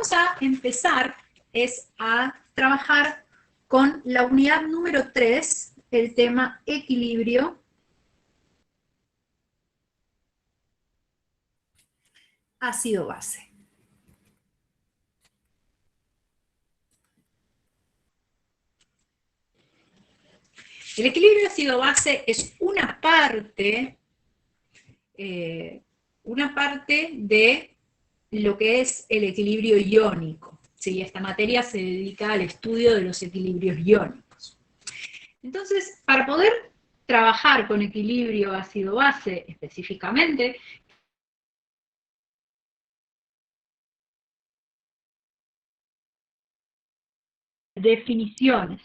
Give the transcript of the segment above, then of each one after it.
vamos a empezar a trabajar con la unidad número 3, el tema equilibrio ácido-base. El equilibrio ácido-base es una parte de lo que es el equilibrio iónico. ¿Sí? Esta materia se dedica al estudio de los equilibrios iónicos. Entonces, para poder trabajar con equilibrio ácido-base específicamente, definiciones.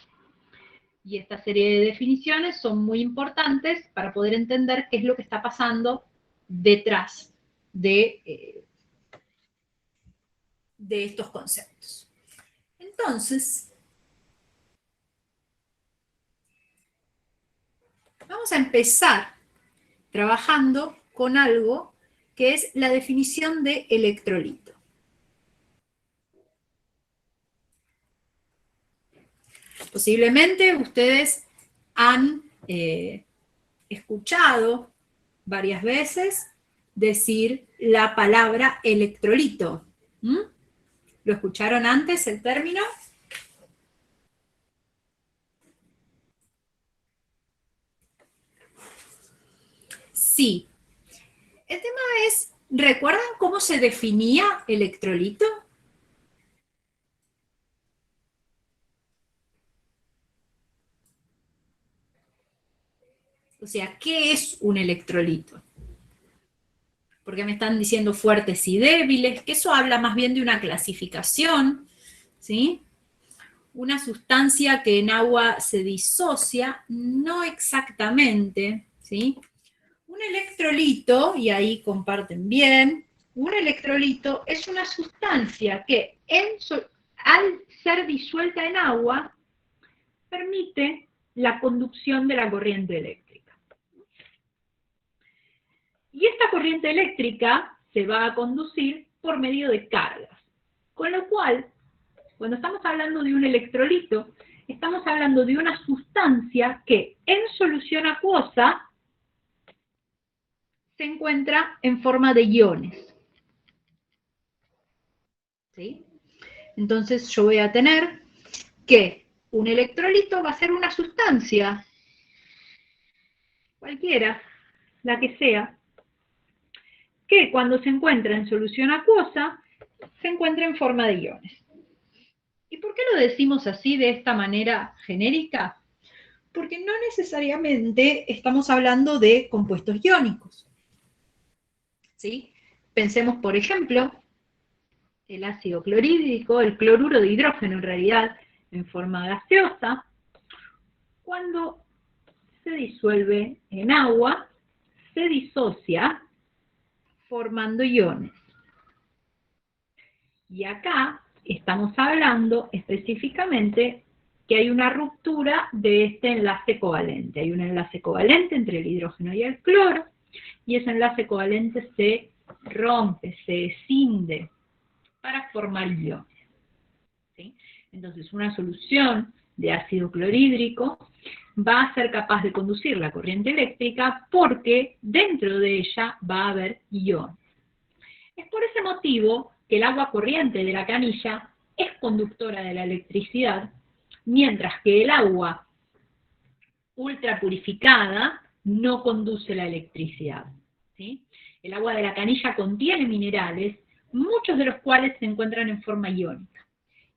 Y esta serie de definiciones son muy importantes para poder entender qué es lo que está pasando detrás de estos conceptos. Entonces, vamos a empezar trabajando con algo que es la definición de electrolito. Posiblemente ustedes han escuchado varias veces decir la palabra electrolito. ¿Lo escucharon antes el término? Sí. El tema es, ¿recuerdan cómo se definía electrolito? O sea, ¿qué es un electrolito? Porque me están diciendo fuertes y débiles, que eso habla más bien de una clasificación, ¿sí? Una sustancia que en agua se disocia, no exactamente, ¿sí? Un electrolito, y ahí comparten bien, un electrolito es una sustancia que al ser disuelta en agua permite la conducción de la corriente eléctrica. Y esta corriente eléctrica se va a conducir por medio de cargas. Con lo cual, cuando estamos hablando de un electrolito, estamos hablando de una sustancia que en solución acuosa se encuentra en forma de iones. ¿Sí? Entonces yo voy a tener que un electrolito va a ser una sustancia, cualquiera, la que sea, que cuando se encuentra en solución acuosa, se encuentra en forma de iones. ¿Y por qué lo decimos así, de esta manera genérica? Porque no necesariamente estamos hablando de compuestos iónicos. ¿Sí? Pensemos, por ejemplo, el ácido clorhídrico, el cloruro de hidrógeno en realidad, en forma gaseosa, cuando se disuelve en agua, se disocia formando iones. Y acá estamos hablando específicamente que hay una ruptura de este enlace covalente. Hay un enlace covalente entre el hidrógeno y el cloro, y ese enlace covalente se rompe, se escinde para formar iones. ¿Sí? Entonces, una solución de ácido clorhídrico va a ser capaz de conducir la corriente eléctrica porque dentro de ella va a haber iones. Es por ese motivo que el agua corriente de la canilla es conductora de la electricidad, mientras que el agua ultra purificada no conduce la electricidad. ¿Sí? El agua de la canilla contiene minerales, muchos de los cuales se encuentran en forma iónica.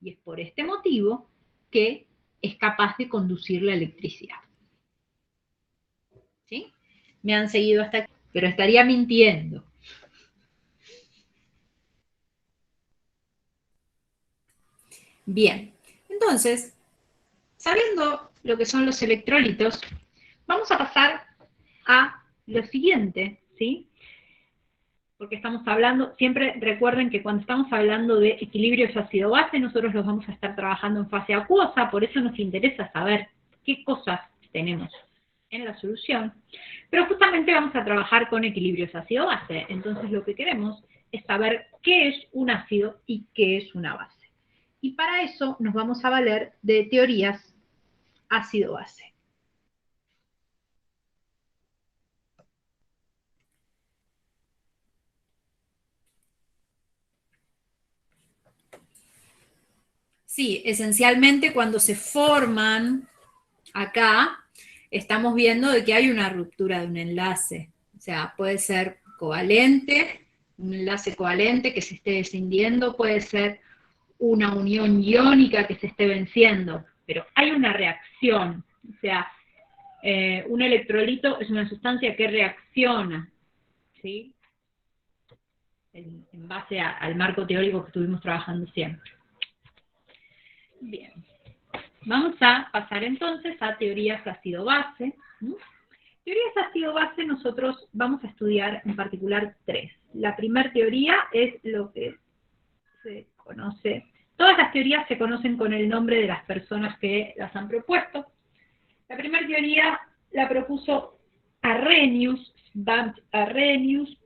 Y es por este motivo que es capaz de conducir la electricidad. ¿Sí? Me han seguido hasta aquí, pero estaría mintiendo. Bien, entonces, sabiendo lo que son los electrolitos, vamos a pasar a lo siguiente, ¿sí? Porque estamos hablando, siempre recuerden que cuando estamos hablando de equilibrios ácido-base, nosotros los vamos a estar trabajando en fase acuosa, por eso nos interesa saber qué cosas tenemos en la solución, pero justamente vamos a trabajar con equilibrios ácido-base, entonces lo que queremos es saber qué es un ácido y qué es una base. Y para eso nos vamos a valer de teorías ácido-base. Sí, esencialmente cuando se forman acá, estamos viendo de que hay una ruptura de un enlace. O sea, puede ser covalente, un enlace covalente que se esté descindiendo, puede ser una unión iónica que se esté venciendo, pero hay una reacción. O sea, un electrolito es una sustancia que reacciona, ¿sí? En base al marco teórico que estuvimos trabajando siempre. Bien. Vamos a pasar entonces a teorías ácido-base. Teorías ácido-base nosotros vamos a estudiar en particular 3. La primera teoría es lo que se conoce, todas las teorías se conocen con el nombre de las personas que las han propuesto. La primera teoría la propuso Arrhenius, Svante Arrhenius,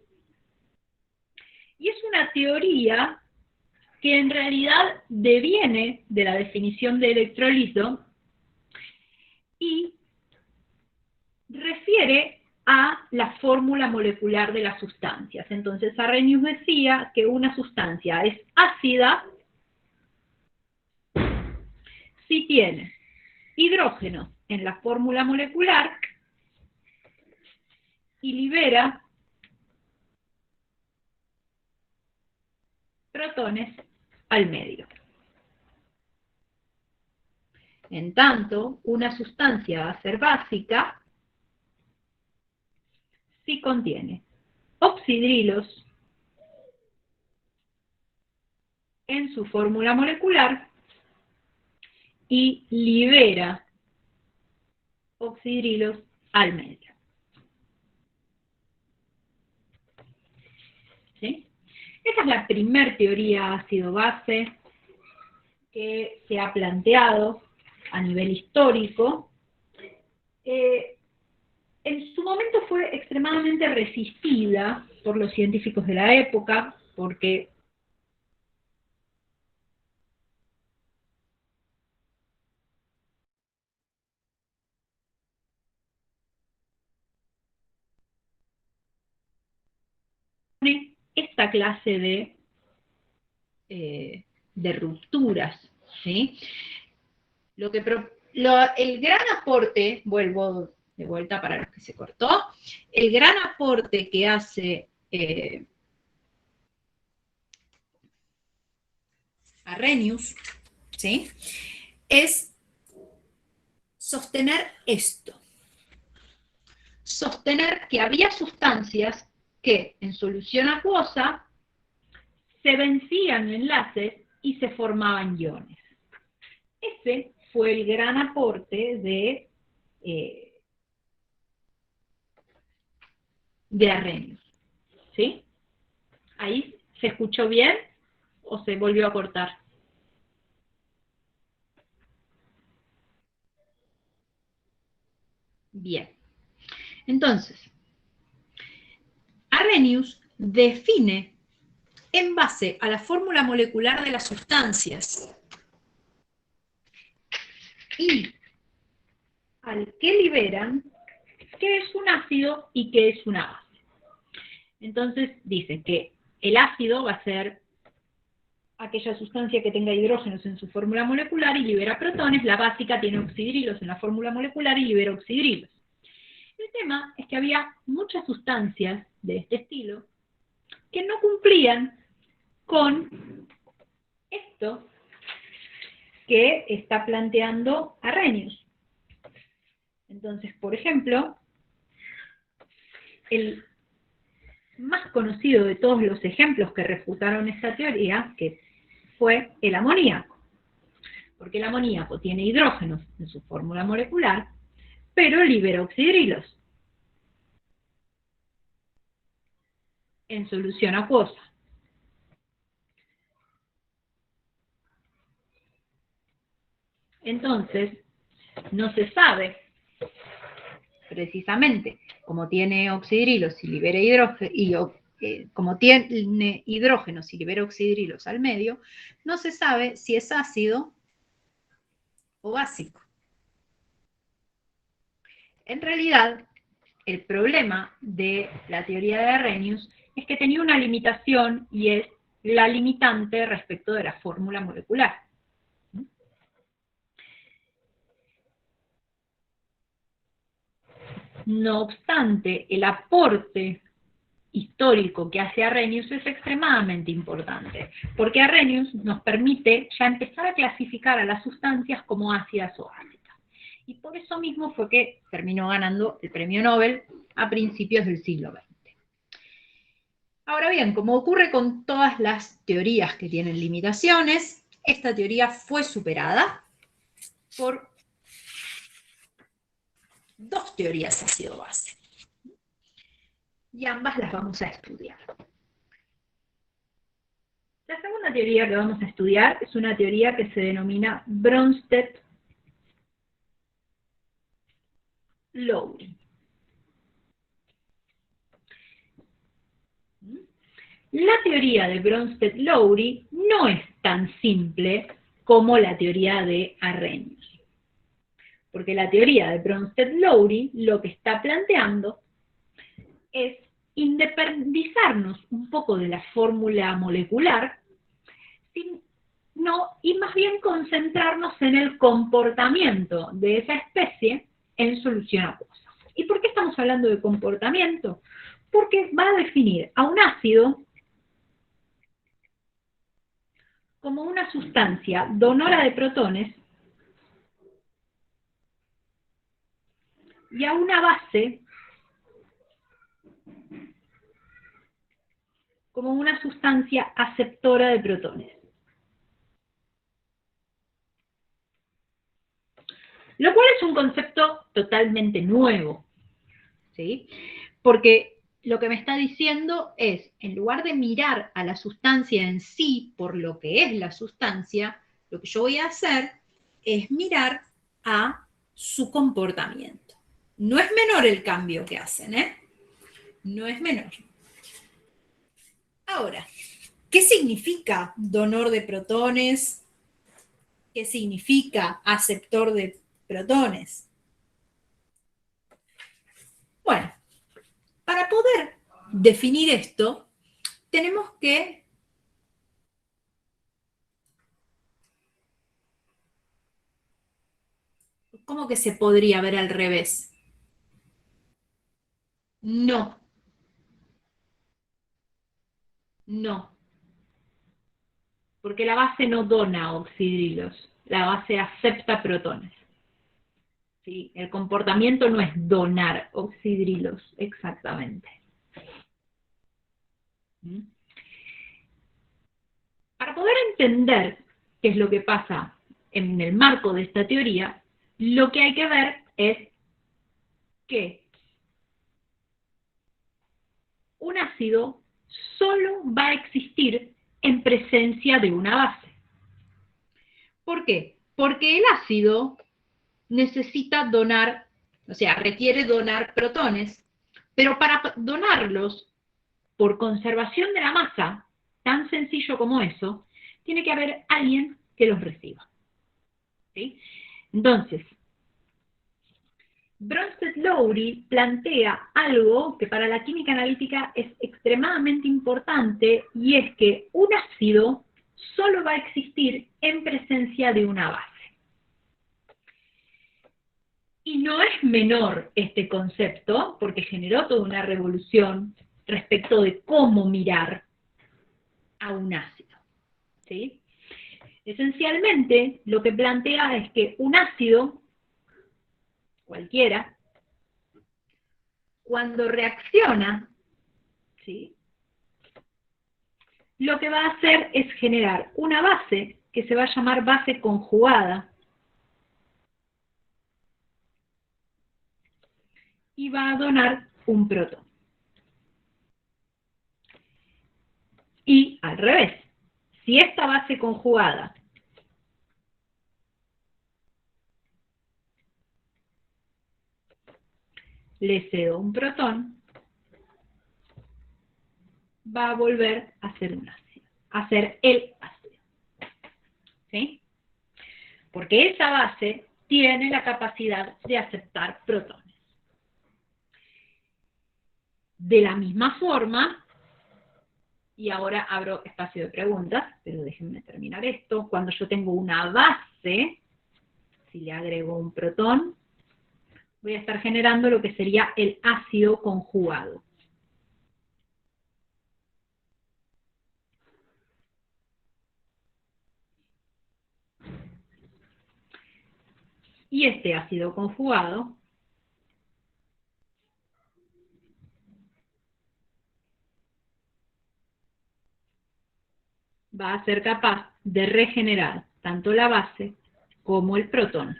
y es una teoría que en realidad deviene de la definición de electrolizo y refiere a la fórmula molecular de las sustancias. Entonces Arrhenius decía que una sustancia es ácida si tiene hidrógenos en la fórmula molecular y libera protones al medio. En tanto, una sustancia va a ser básica si contiene oxidrilos en su fórmula molecular y libera oxidrilos al medio. ¿Sí? Esa es la primera teoría ácido-base que se ha planteado a nivel histórico. En su momento fue extremadamente resistida por los científicos de la época, porque esta clase de rupturas, ¿sí? El gran aporte, vuelvo de vuelta para los que se cortó, el gran aporte que hace Arrhenius, ¿sí? Es sostener esto. Sostener que había sustancias que en solución acuosa se vencían enlaces y se formaban iones. Ese fue el gran aporte de Arrhenius. ¿Sí? ¿Ahí se escuchó bien o se volvió a cortar? Bien. Entonces, Arrhenius define en base a la fórmula molecular de las sustancias y al que liberan, qué es un ácido y qué es una base. Entonces dice que el ácido va a ser aquella sustancia que tenga hidrógenos en su fórmula molecular y libera protones, la básica tiene oxidrilos en la fórmula molecular y libera oxidrilos. El tema es que había muchas sustancias de este estilo que no cumplían con esto que está planteando Arrhenius. Entonces, por ejemplo, el más conocido de todos los ejemplos que refutaron esta teoría, que fue el amoníaco. Porque el amoníaco tiene hidrógenos en su fórmula molecular, pero libera oxidrilos en solución acuosa. Entonces, no se sabe precisamente, como tiene oxidrilos y libera hidrógeno, como tiene hidrógenos y libera oxidrilos al medio, no se sabe si es ácido o básico. En realidad, el problema de la teoría de Arrhenius es que tenía una limitación y es la limitante respecto de la fórmula molecular. No obstante, el aporte histórico que hace Arrhenius es extremadamente importante, porque Arrhenius nos permite ya empezar a clasificar a las sustancias como ácidas o básicas. Y por eso mismo fue que terminó ganando el premio Nobel a principios del siglo XX. Ahora bien, como ocurre con todas las teorías que tienen limitaciones, esta teoría fue superada por dos teorías ácido-base. Y ambas las vamos a estudiar. La segunda teoría que vamos a estudiar es una teoría que se denomina Bronsted-Lowry. La teoría de Bronsted-Lowry no es tan simple como la teoría de Arrhenius. Porque la teoría de Bronsted-Lowry lo que está planteando es independizarnos un poco de la fórmula molecular y más bien concentrarnos en el comportamiento de esa especie en solución acuosa. ¿Y por qué estamos hablando de comportamiento? Porque va a definir a un ácido como una sustancia donora de protones y a una base como una sustancia aceptora de protones. Lo cual es un concepto totalmente nuevo, ¿sí? Porque lo que me está diciendo es, en lugar de mirar a la sustancia en sí por lo que es la sustancia, lo que yo voy a hacer es mirar a su comportamiento. No es menor el cambio que hacen, ¿eh? No es menor. Ahora, ¿qué significa donor de protones? ¿Qué significa aceptor de protones? Bueno, para poder definir esto, tenemos que ¿cómo que se podría ver al revés? No, no, porque la base no dona oxidrilos, la base acepta protones. ¿Sí? El comportamiento no es donar oxidrilos exactamente. ¿Mm? Para poder entender qué es lo que pasa en el marco de esta teoría, lo que hay que ver es que un ácido solo va a existir en presencia de una base. ¿Por qué? Porque el ácido necesita donar, o sea, requiere donar protones, pero para donarlos por conservación de la masa, tan sencillo como eso, tiene que haber alguien que los reciba. ¿Sí? Entonces, Bronsted-Lowry plantea algo que para la química analítica es extremadamente importante, y es que un ácido solo va a existir en presencia de una base. Y no es menor este concepto, porque generó toda una revolución respecto de cómo mirar a un ácido, ¿sí? Esencialmente, lo que plantea es que un ácido, cualquiera, cuando reacciona, ¿sí?, lo que va a hacer es generar una base que se va a llamar base conjugada y va a donar un protón. Y al revés, si esta base conjugada le cedo un protón, va a volver a ser un ácido, a ser el ácido. ¿Sí? Porque esa base tiene la capacidad de aceptar protones. De la misma forma, y ahora abro espacio de preguntas, pero déjenme terminar esto, cuando yo tengo una base, si le agrego un protón, voy a estar generando lo que sería el ácido conjugado. Y este ácido conjugado va a ser capaz de regenerar tanto la base como el protón.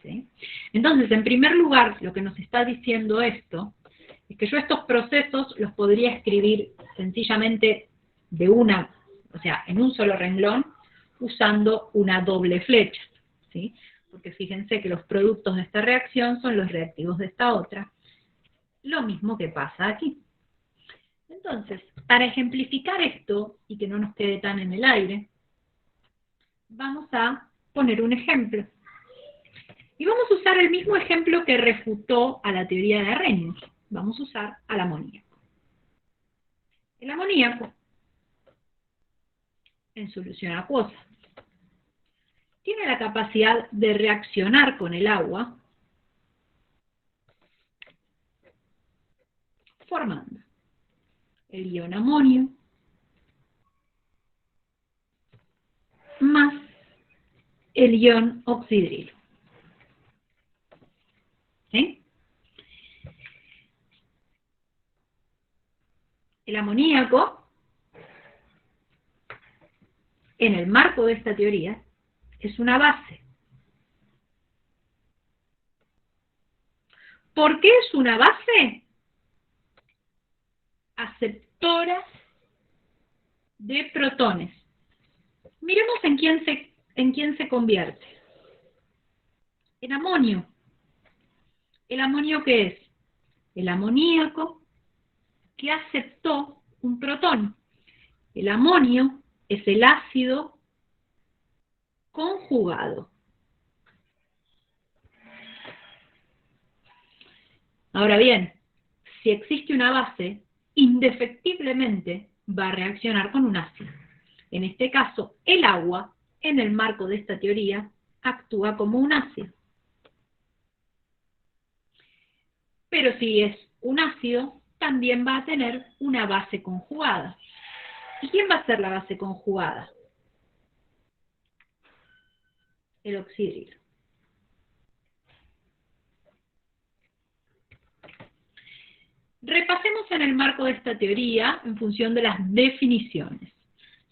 ¿Sí? Entonces, en primer lugar, lo que nos está diciendo esto es que yo estos procesos los podría escribir sencillamente de una, o sea, en un solo renglón, usando una doble flecha, ¿sí? Porque fíjense que los productos de esta reacción son los reactivos de esta otra. Lo mismo que pasa aquí. Entonces, para ejemplificar esto, y que no nos quede tan en el aire, vamos a poner un ejemplo. Y vamos a usar el mismo ejemplo que refutó a la teoría de Arrhenius. Vamos a usar al amoníaco. El amoníaco, en solución acuosa, tiene la capacidad de reaccionar con el agua, formando el ion amonio más el ion oxidrilo. ¿Sí? El amoníaco, en el marco de esta teoría, es una base. ¿Por qué es una base? Aceptora de protones. Miremos en quién se convierte. En amonio. ¿El amonio qué es? El amoníaco que aceptó un protón. El amonio es el ácido conjugado. Ahora bien, si existe una base, indefectiblemente va a reaccionar con un ácido. En este caso, el agua, en el marco de esta teoría, actúa como un ácido. Pero si es un ácido, también va a tener una base conjugada. ¿Y quién va a ser la base conjugada? El oxidrilo. Repasemos en el marco de esta teoría en función de las definiciones.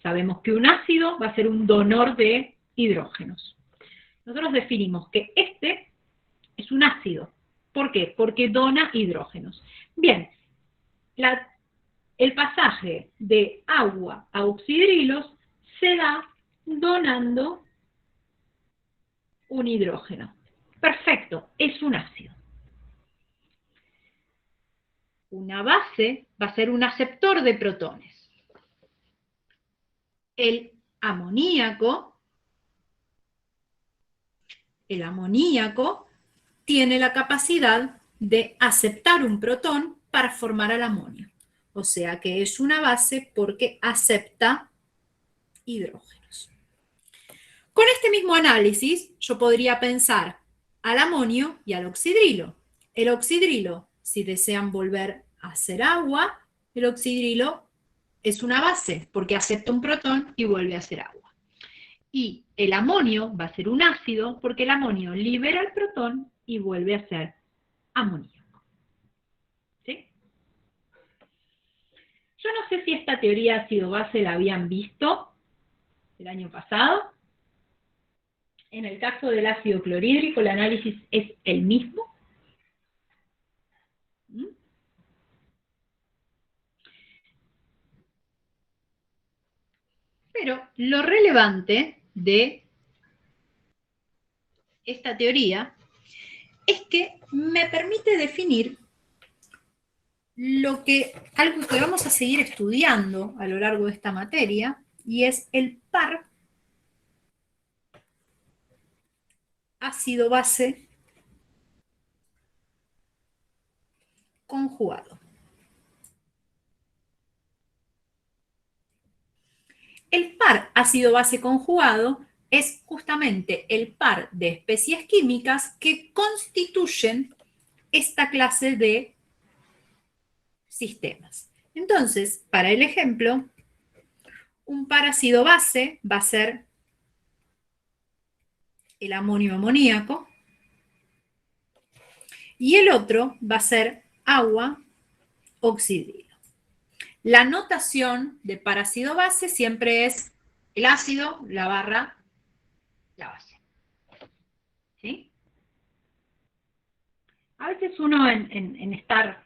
Sabemos que un ácido va a ser un donor de hidrógenos. Nosotros definimos que este es un ácido. ¿Por qué? Porque dona hidrógenos. Bien, el pasaje de agua a oxidrilos se da donando un hidrógeno. Perfecto, es un ácido. Una base va a ser un aceptor de protones. El amoníaco tiene la capacidad de aceptar un protón para formar al amonio. O sea que es una base porque acepta hidrógenos. Con este mismo análisis, yo podría pensar al amonio y al oxidrilo. El oxidrilo, si desean volver a ser agua, el oxidrilo es una base porque acepta un protón y vuelve a ser agua. Y el amonio va a ser un ácido porque el amonio libera el protón y vuelve a ser amoníaco. ¿Sí? Yo no sé si esta teoría ácido-base la habían visto el año pasado. En el caso del ácido clorhídrico, el análisis es el mismo. Pero lo relevante de esta teoría es que me permite definir algo que vamos a seguir estudiando a lo largo de esta materia, y es el par ácido-base conjugado. El par ácido-base conjugado es justamente el par de especies químicas que constituyen esta clase de sistemas. Entonces, para el ejemplo, un par ácido-base va a ser el amonio amoníaco y el otro va a ser agua oxidrilo. La notación de par ácido-base siempre es el ácido, la barra, la base. ¿Sí? A veces uno en estar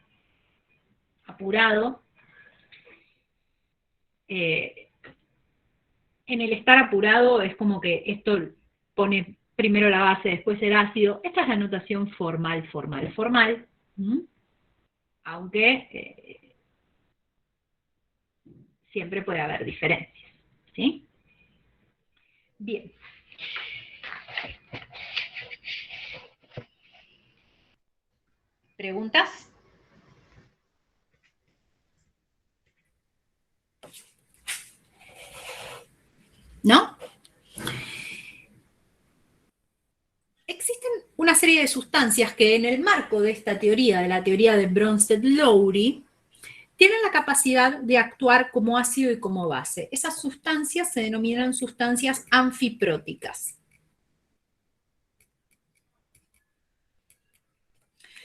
apurado, en el estar apurado es como que esto pone primero la base, después el ácido. Esta es la notación formal. Aunque siempre puede haber diferencias. ¿Sí? Bien. ¿Preguntas? ¿No? Existen una serie de sustancias que en el marco de esta teoría, de la teoría de Bronsted-Lowry, tienen la capacidad de actuar como ácido y como base. Esas sustancias se denominan sustancias anfipróticas.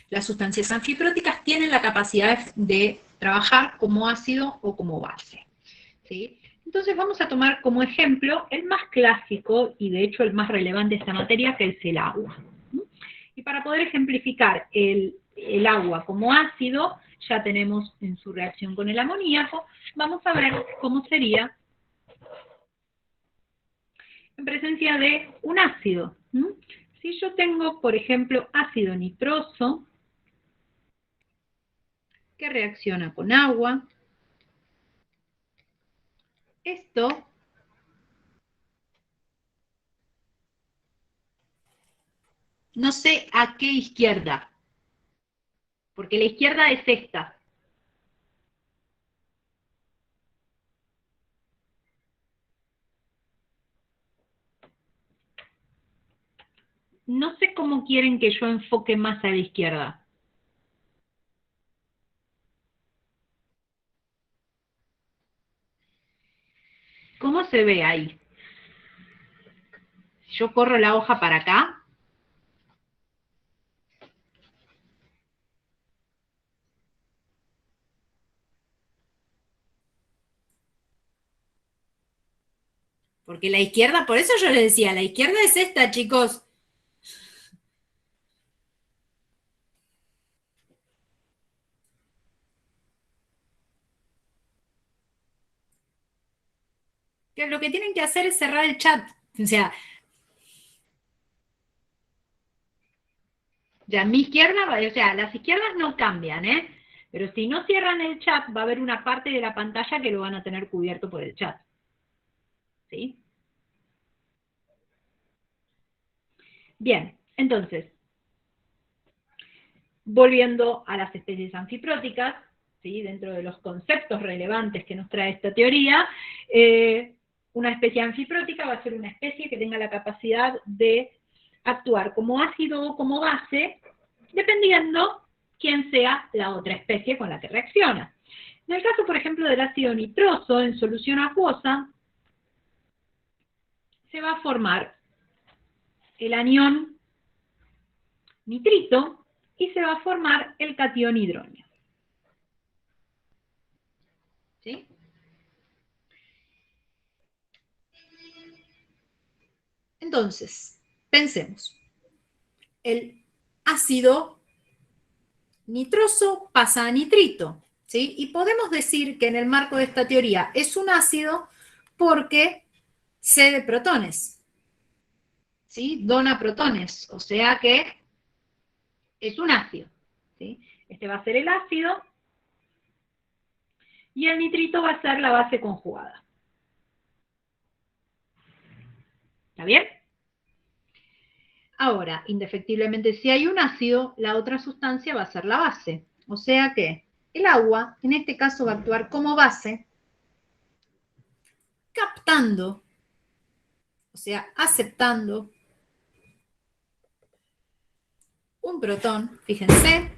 Las sustancias anfipróticas tienen la capacidad de trabajar como ácido o como base. ¿Sí? Entonces vamos a tomar como ejemplo el más clásico y de hecho el más relevante de esta materia, que es el agua. Y para poder ejemplificar el agua como ácido, ya tenemos en su reacción con el amoníaco, vamos a ver cómo sería en presencia de un ácido. Si yo tengo, por ejemplo, ácido nitroso, que reacciona con agua, esto no sé a qué izquierda, porque la izquierda es esta. No sé cómo quieren que yo enfoque más a la izquierda. ¿Cómo se ve ahí? Si yo corro la hoja para acá, porque la izquierda, por eso yo les decía, la izquierda es esta, chicos. Que lo que tienen que hacer es cerrar el chat. O sea, ya mi izquierda, o sea, las izquierdas no cambian, ¿eh? Pero si no cierran el chat, va a haber una parte de la pantalla que lo van a tener cubierto por el chat. ¿Sí? Bien, entonces, volviendo a las especies anfipróticas, ¿sí? Dentro de los conceptos relevantes que nos trae esta teoría, una especie anfiprótica va a ser una especie que tenga la capacidad de actuar como ácido o como base, dependiendo quién sea la otra especie con la que reacciona. En el caso, por ejemplo, del ácido nitroso en solución acuosa, se va a formar el anión nitrito y se va a formar el catión hidróneo. ¿Sí? Entonces, pensemos. El ácido nitroso pasa a nitrito, ¿sí? Y podemos decir que en el marco de esta teoría es un ácido porque cede protones, ¿sí? Dona protones, o sea que es un ácido, ¿sí? Este va a ser el ácido y el nitrito va a ser la base conjugada. ¿Está bien? Ahora, indefectiblemente, si hay un ácido, la otra sustancia va a ser la base. O sea que el agua, en este caso, va a actuar como base, captando, o sea, aceptando un protón. Fíjense,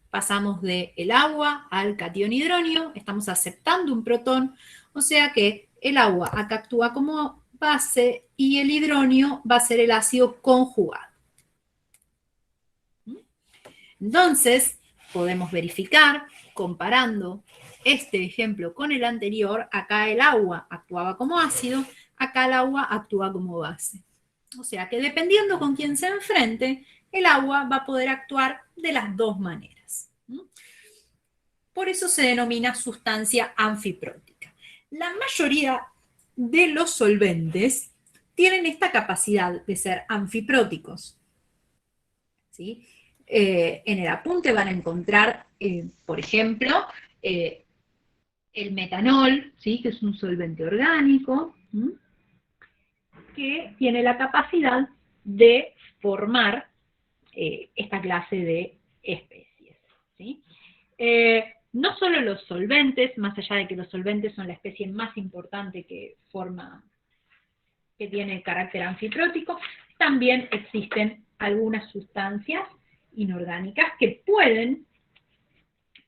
pasamos del agua al catión hidronio, estamos aceptando un protón, o sea que el agua acá actúa como base y el hidronio va a ser el ácido conjugado. Entonces, podemos verificar, comparando este ejemplo con el anterior, acá el agua actuaba como ácido, acá el agua actúa como base. O sea que dependiendo con quién se enfrente, el agua va a poder actuar de las dos maneras. Por eso se denomina sustancia anfiprótica. La mayoría de los solventes tienen esta capacidad de ser anfipróticos. ¿Sí? En el apunte van a encontrar, por ejemplo, el metanol, ¿sí? Que es un solvente orgánico, que tiene la capacidad de formar esta clase de especies. ¿Sí? No solo los solventes, más allá de que los solventes son la especie más importante que tiene carácter anfiprótico, también existen algunas sustancias inorgánicas que pueden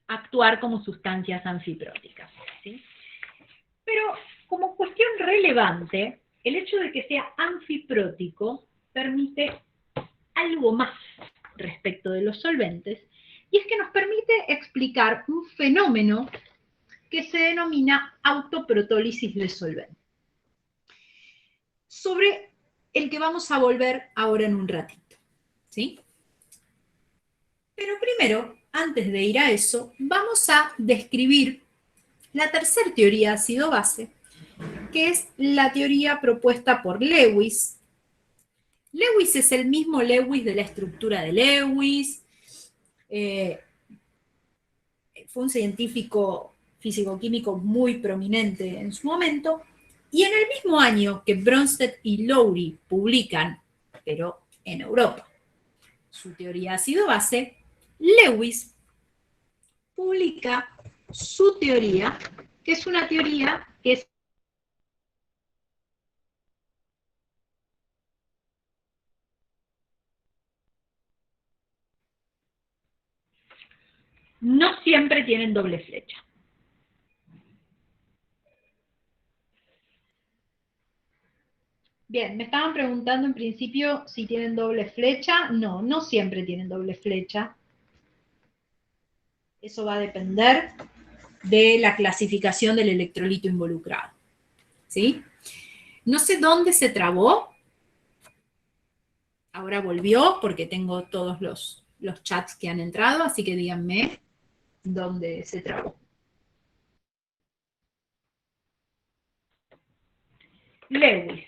actuar como sustancias anfipróticas. ¿Sí? Pero como cuestión relevante, el hecho de que sea anfiprótico permite algo más respecto de los solventes, y es que nos permite explicar un fenómeno que se denomina autoprotólisis de solvente, sobre el que vamos a volver ahora en un ratito. ¿Sí? Pero primero, antes de ir a eso, vamos a describir la tercera teoría ácido-base, que es la teoría propuesta por Lewis. Lewis es el mismo Lewis de la estructura de Lewis, fue un científico físico-químico muy prominente en su momento, y en el mismo año que Bronsted y Lowry publican, pero en Europa, su teoría ácido-base, Lewis publica su teoría, que es una teoría que es no siempre tienen doble flecha. Bien, me estaban preguntando en principio si tienen doble flecha. No, no siempre tienen doble flecha. Eso va a depender de la clasificación del electrolito involucrado. ¿Sí? No sé dónde se trabó. Ahora volvió porque tengo todos los chats que han entrado, así que díganme dónde se trabó. Lewis.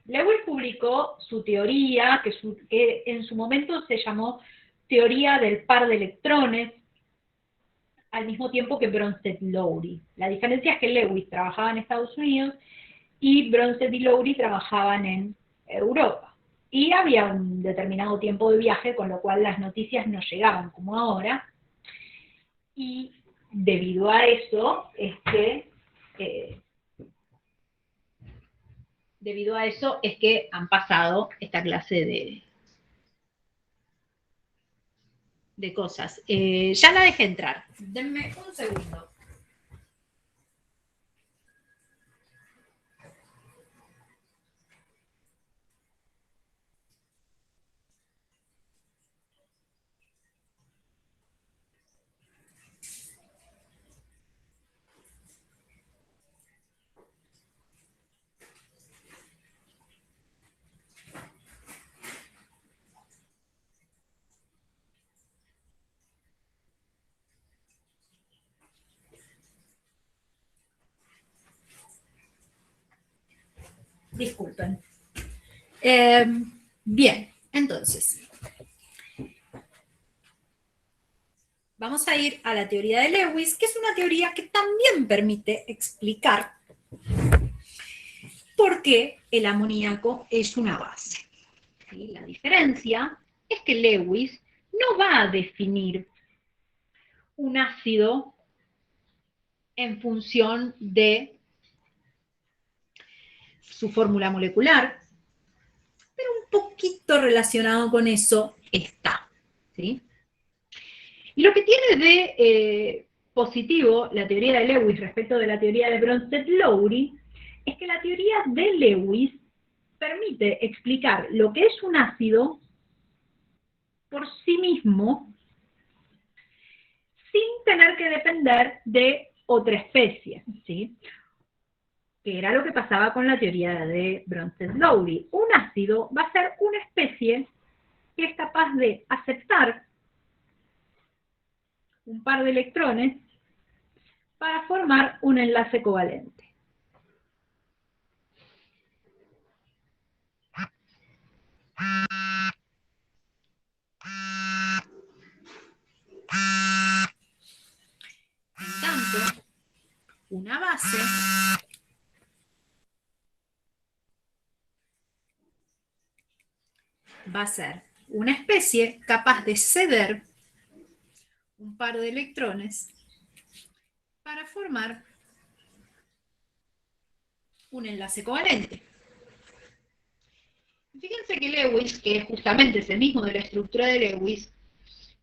Lewis publicó su teoría, que en su momento se llamó teoría del par de electrones, al mismo tiempo que Bronsted y Lowry. La diferencia es que Lewis trabajaba en Estados Unidos y Bronsted y Lowry trabajaban en Europa. Y había un determinado tiempo de viaje, con lo cual las noticias no llegaban como ahora. Y debido a eso es que han pasado esta clase de cosas. Ya la dejé entrar. Denme un segundo. Disculpen. Bien, entonces. vamos a ir a la teoría de Lewis, que es una teoría que también permite explicar por qué el amoníaco es una base. ¿Sí? La diferencia es que Lewis no va a definir un ácido en función de su fórmula molecular, pero un poquito relacionado con eso está. ¿Sí? Y lo que tiene de positivo la teoría de Lewis respecto de la teoría de Bronsted-Lowry es que la teoría de Lewis permite explicar lo que es un ácido por sí mismo sin tener que depender de otra especie, ¿sí? Que era lo que pasaba con la teoría de Bronsted-Lowry. Un ácido va a ser una especie que es capaz de aceptar un par de electrones para formar un enlace covalente. En tanto, una base va a ser una especie capaz de ceder un par de electrones para formar un enlace covalente. Fíjense que Lewis, que es justamente ese mismo de la estructura de Lewis,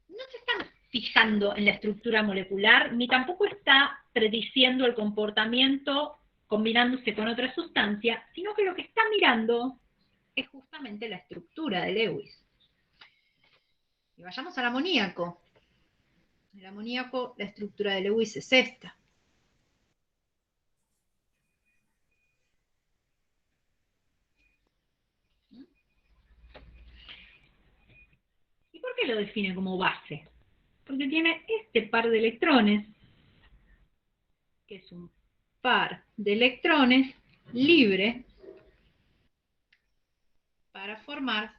no se está fijando en la estructura molecular, ni tampoco está prediciendo el comportamiento combinándose con otra sustancia, sino que lo que está mirando es justamente la estructura de Lewis. Y vayamos al amoníaco. El amoníaco, la estructura de Lewis es esta. ¿Y por qué lo define como base? Porque tiene este par de electrones, que es un par de electrones libre para formar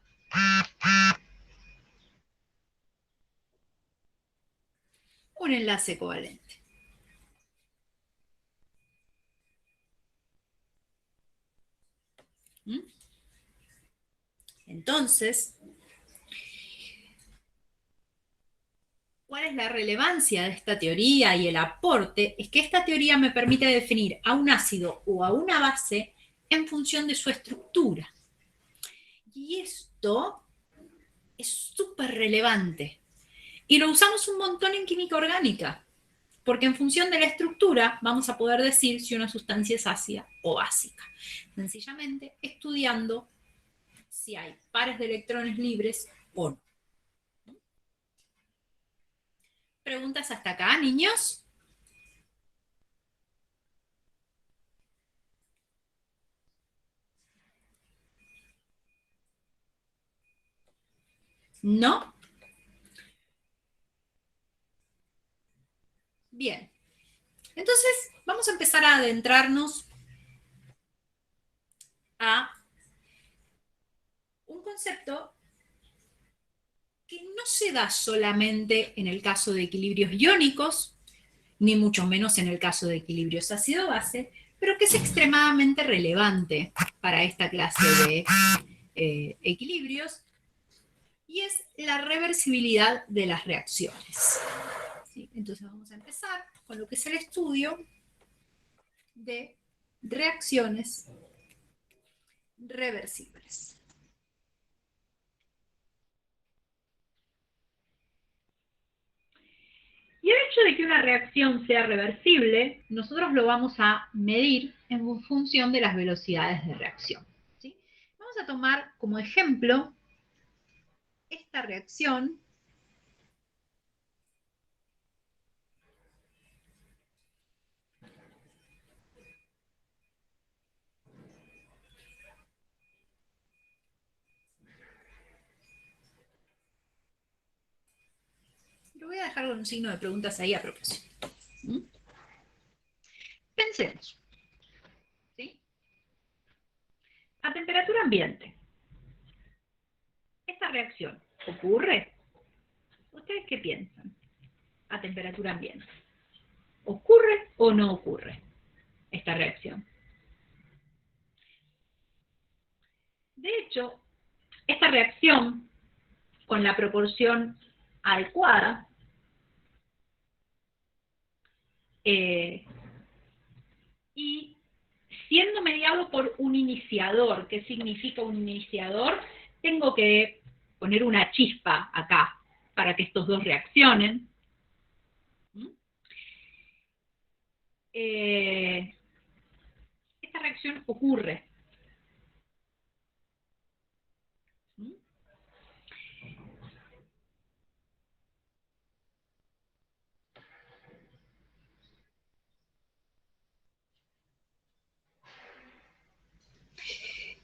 un enlace covalente. ¿Mm? Entonces, ¿cuál es la relevancia de esta teoría y el aporte? Es que esta teoría me permite definir a un ácido o a una base en función de su estructura. Y esto es súper relevante. Y lo usamos un montón en química orgánica, porque en función de la estructura vamos a poder decir si una sustancia es ácida o básica. Sencillamente estudiando si hay pares de electrones libres o no. ¿Preguntas hasta acá, niños? ¿No? Bien. Entonces, vamos a empezar a adentrarnos a un concepto que no se da solamente en el caso de equilibrios iónicos, ni mucho menos en el caso de equilibrios ácido-base, pero que es extremadamente relevante para esta clase de equilibrios, y es la reversibilidad de las reacciones. ¿Sí? Entonces vamos a empezar con lo que es el estudio de reacciones reversibles. Y el hecho de que una reacción sea reversible, nosotros lo vamos a medir en función de las velocidades de reacción. ¿Sí? Vamos a tomar como ejemplo esta reacción lo voy a dejar con un signo de preguntas ahí a propósito. ¿Mm? Pensemos. ¿Sí? A temperatura ambiente, ¿esta reacción ocurre? ¿Ustedes qué piensan? a temperatura ambiente. ¿Ocurre o no ocurre esta reacción? De hecho, esta reacción con la proporción adecuada y siendo mediado por un iniciador. ¿Qué significa un iniciador? Tengo que poner una chispa acá para que estos dos reaccionen. Esta reacción ocurre.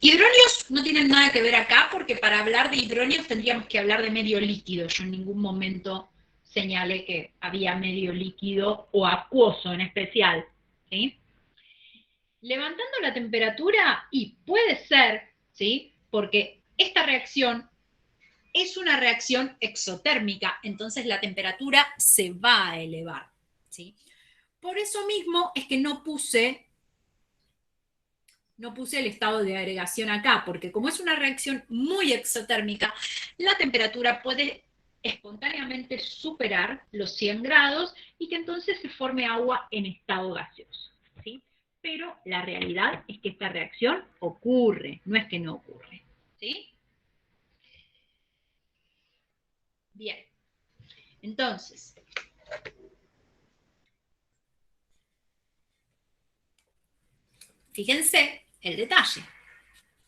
Hidróneos no tienen nada que ver acá, porque para hablar de hidróneos tendríamos que hablar de medio líquido. Yo en ningún momento señalé que había medio líquido o acuoso en especial, ¿sí? Levantando la temperatura, y puede ser, ¿sí? Porque esta reacción es una reacción exotérmica, entonces la temperatura se va a elevar, ¿sí? Por eso mismo es que no puse el estado de agregación acá, porque como es una reacción muy exotérmica, la temperatura puede espontáneamente superar los 100 grados y que entonces se forme agua en estado gaseoso, ¿sí? Pero la realidad es que esta reacción ocurre, no es que no ocurre, ¿sí? Bien, entonces, fíjense el detalle.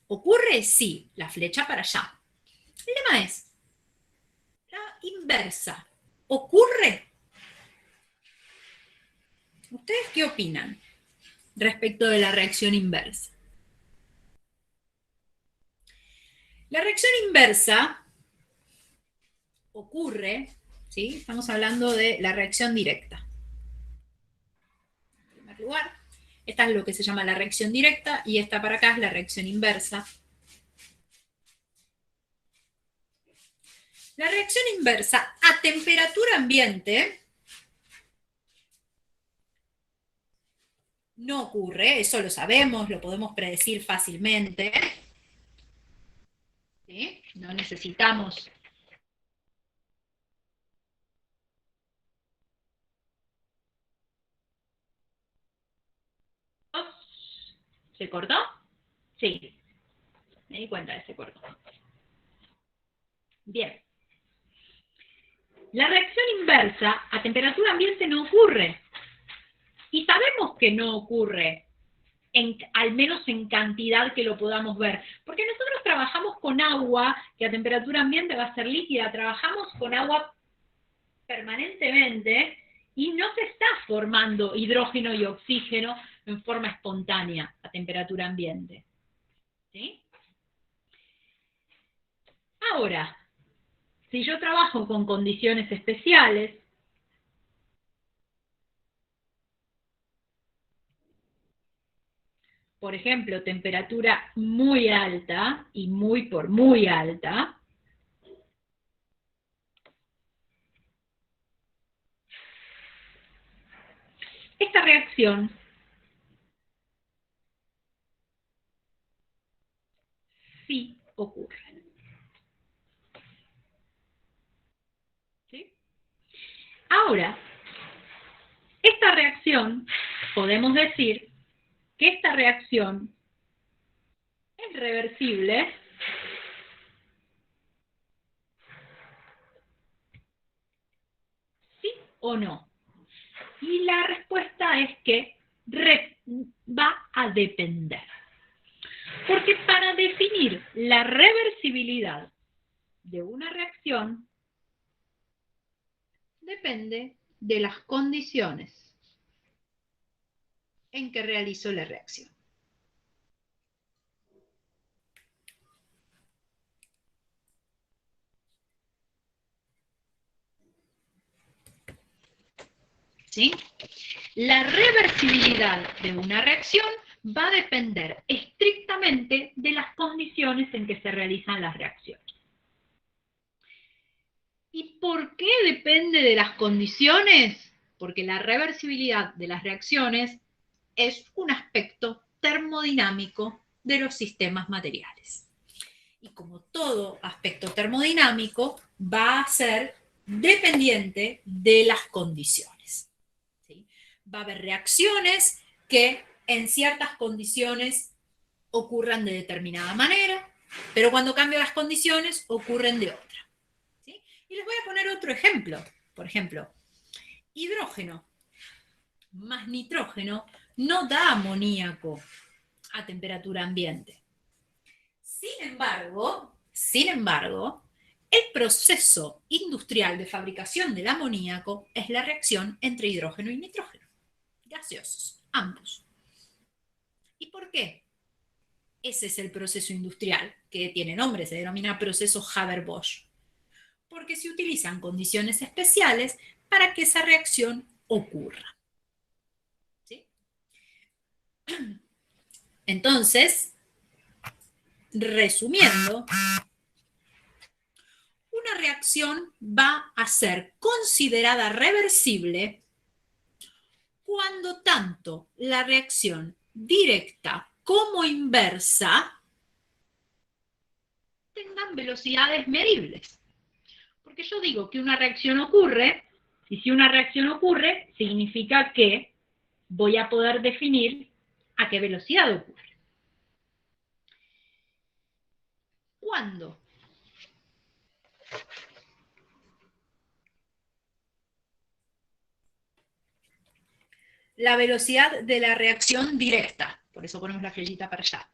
¿Ocurre? Sí, la flecha para allá. El tema es, la inversa. ¿Ocurre? ¿Ustedes qué opinan respecto de la reacción inversa? La reacción inversa ocurre, ¿sí? Estamos hablando de la reacción directa. En primer lugar, esta es lo que se llama la reacción directa y esta para acá es la reacción inversa. La reacción inversa a temperatura ambiente no ocurre, eso lo sabemos, lo podemos predecir fácilmente. ¿Sí? No necesitamos. ¿Se cortó? Sí, me di cuenta de que se cortó. Bien. La reacción inversa a temperatura ambiente no ocurre. Y sabemos que no ocurre, al menos en cantidad que lo podamos ver. Porque nosotros trabajamos con agua, que a temperatura ambiente va a ser líquida, trabajamos con agua permanentemente y no se está formando hidrógeno y oxígeno en forma espontánea a temperatura ambiente. ¿Sí? Ahora, si yo trabajo con condiciones especiales, por ejemplo, temperatura muy alta y muy alta, esta reacción sí ocurre. ¿Sí? Ahora, esta reacción, podemos decir que esta reacción es reversible ¿sí o no? Y la respuesta es que va a depender. Porque para definir la reversibilidad de una reacción, depende de las condiciones en que realizo la reacción. ¿Sí? La reversibilidad de una reacción va a depender estrictamente de las condiciones en que se realizan las reacciones. ¿Y por qué depende de las condiciones? Porque la reversibilidad de las reacciones es un aspecto termodinámico de los sistemas materiales. Y como todo aspecto termodinámico, va a ser dependiente de las condiciones. ¿Sí? Va a haber reacciones que en ciertas condiciones ocurran de determinada manera, pero cuando cambian las condiciones ocurren de otra. ¿Sí? Y les voy a poner otro ejemplo. Por ejemplo, hidrógeno más nitrógeno no da amoníaco a temperatura ambiente. Sin embargo, el proceso industrial de fabricación del amoníaco es la reacción entre hidrógeno y nitrógeno, gaseosos, ambos. ¿Y por qué? Ese es el proceso industrial, que tiene nombre, se denomina proceso Haber-Bosch, porque se utilizan condiciones especiales para que esa reacción ocurra. ¿Sí? Entonces, resumiendo, una reacción va a ser considerada reversible cuando tanto la reacción directa como inversa tengan velocidades medibles. Porque yo digo que una reacción ocurre, y si una reacción ocurre, significa que voy a poder definir a qué velocidad ocurre. ¿Cuándo? La velocidad de la reacción directa, por eso ponemos la flechita para allá,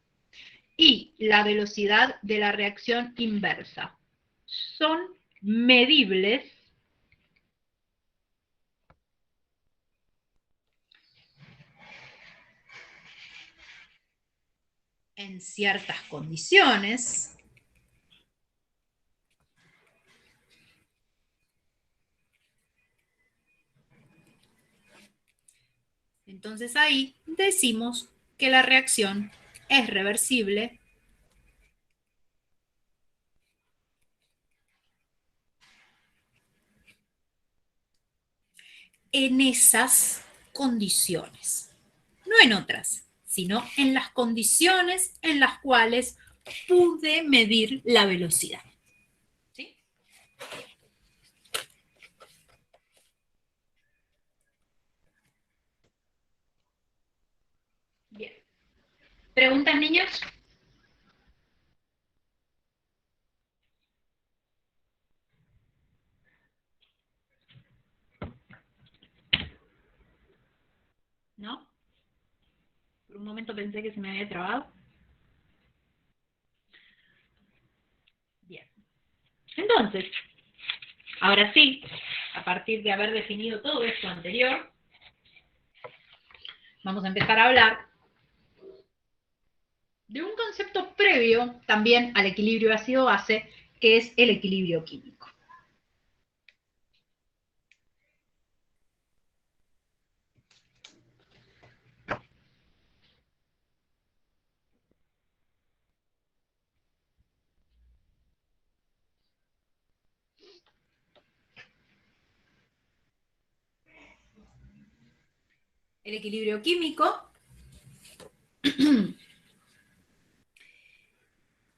y la velocidad de la reacción inversa son medibles en ciertas condiciones. Entonces ahí decimos que la reacción es reversible en esas condiciones, no en otras, sino en las condiciones en las cuales pude medir la velocidad. ¿Sí? Bien. ¿Preguntas, niños? ¿No? Por un momento pensé que se me había trabado. Bien. Entonces, ahora sí, a partir de haber definido todo esto anterior, vamos a empezar a hablar de un concepto previo también al equilibrio ácido-base, que es el equilibrio químico. El equilibrio químico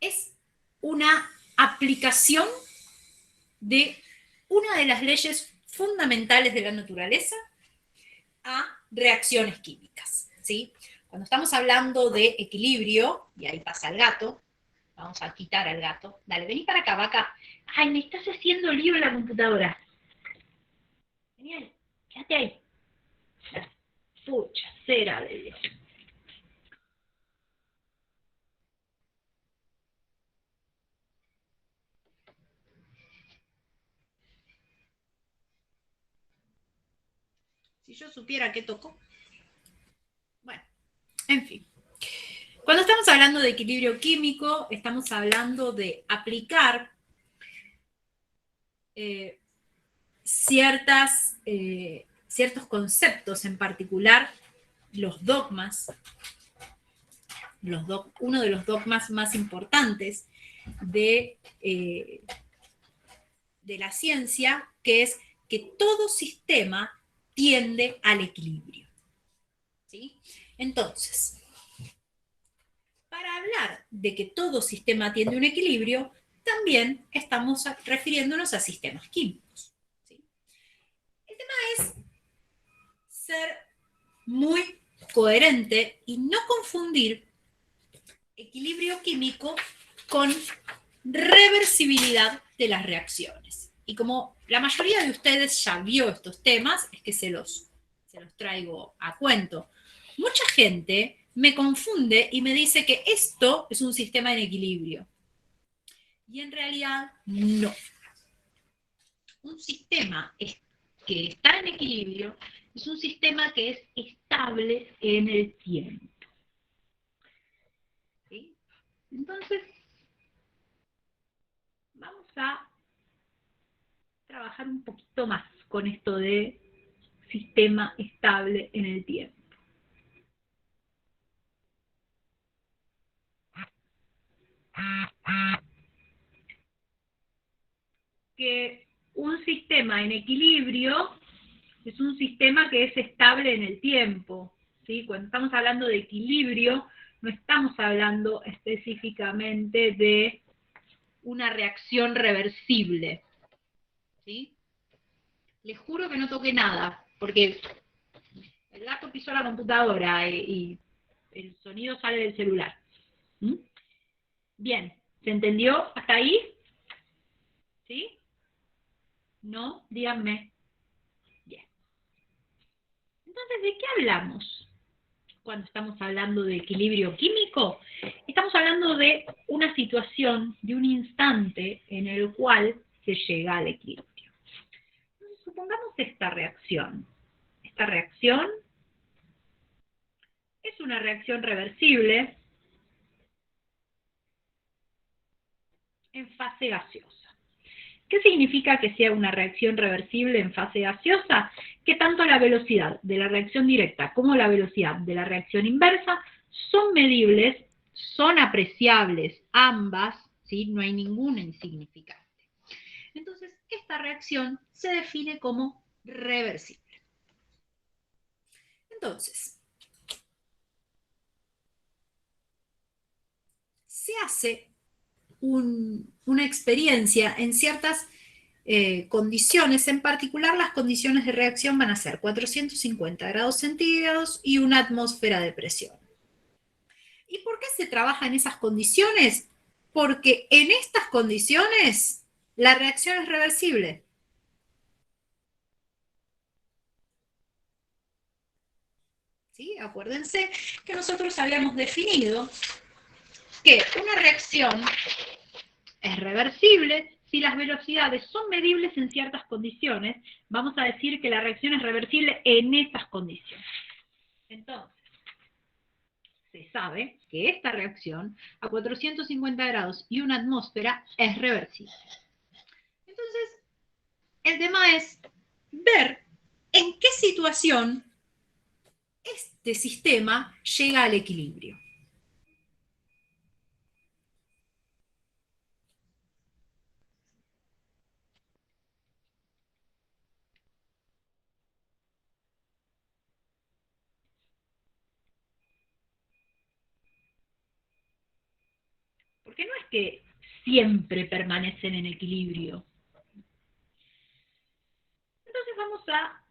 es una aplicación de una de las leyes fundamentales de la naturaleza a reacciones químicas, ¿sí? Cuando estamos hablando de equilibrio, y ahí pasa el gato, vamos a quitar al gato. Dale, vení para acá, vaca. Ay, me estás haciendo lío en la computadora. Vení ahí, quédate ahí. Pucha, cera de Dios. Si yo supiera qué tocó. Bueno, en fin. Cuando estamos hablando de equilibrio químico, estamos hablando de aplicar ciertos conceptos, en particular los dogmas, uno de los dogmas más importantes de de la ciencia, que es que todo sistema tiende al equilibrio. ¿Sí? Entonces, para hablar de que todo sistema tiende a un equilibrio, también estamos refiriéndonos a sistemas químicos. ¿Sí? El tema es ser muy coherente y no confundir equilibrio químico con reversibilidad de las reacciones. Y como la mayoría de ustedes ya vio estos temas, es que se los traigo a cuento. Mucha gente me confunde y me dice que esto es un sistema en equilibrio. Y en realidad no. Un sistema que está en equilibrio es un sistema que es estable en el tiempo. ¿Sí? Entonces, vamos a trabajar un poquito más con esto de sistema estable en el tiempo. Que un sistema en equilibrio es un sistema que es estable en el tiempo. ¿Sí? Cuando estamos hablando de equilibrio, no estamos hablando específicamente de una reacción reversible. ¿Sí? Les juro que no toqué nada, porque el gato pisó la computadora y el sonido sale del celular. ¿Mm? Bien, ¿se entendió hasta ahí? ¿Sí? ¿No? Díganme. Bien. Entonces, ¿de qué hablamos cuando estamos hablando de equilibrio químico? Estamos hablando de una situación, de un instante en el cual se llega al equilibrio. Entonces, supongamos esta reacción. Esta reacción es una reacción reversible en fase gaseosa. ¿Qué significa que sea una reacción reversible en fase gaseosa? Que tanto la velocidad de la reacción directa como la velocidad de la reacción inversa son medibles, son apreciables ambas, ¿sí? No hay ninguna insignificante. Entonces, esta reacción se define como reversible. Entonces, se hace una experiencia en ciertas condiciones, en particular las condiciones de reacción van a ser 450 grados centígrados y una atmósfera de presión. ¿Y por qué se trabaja en esas condiciones? Porque en estas condiciones la reacción es reversible. ¿Sí? Acuérdense que nosotros habíamos definido que una reacción es reversible si las velocidades son medibles en ciertas condiciones. Vamos a decir que la reacción es reversible en estas condiciones. Entonces, se sabe que esta reacción a 450 grados y una atmósfera es reversible. Entonces, el tema es ver en qué situación este sistema llega al equilibrio. Porque no es que siempre permanecen en equilibrio. Entonces vamos a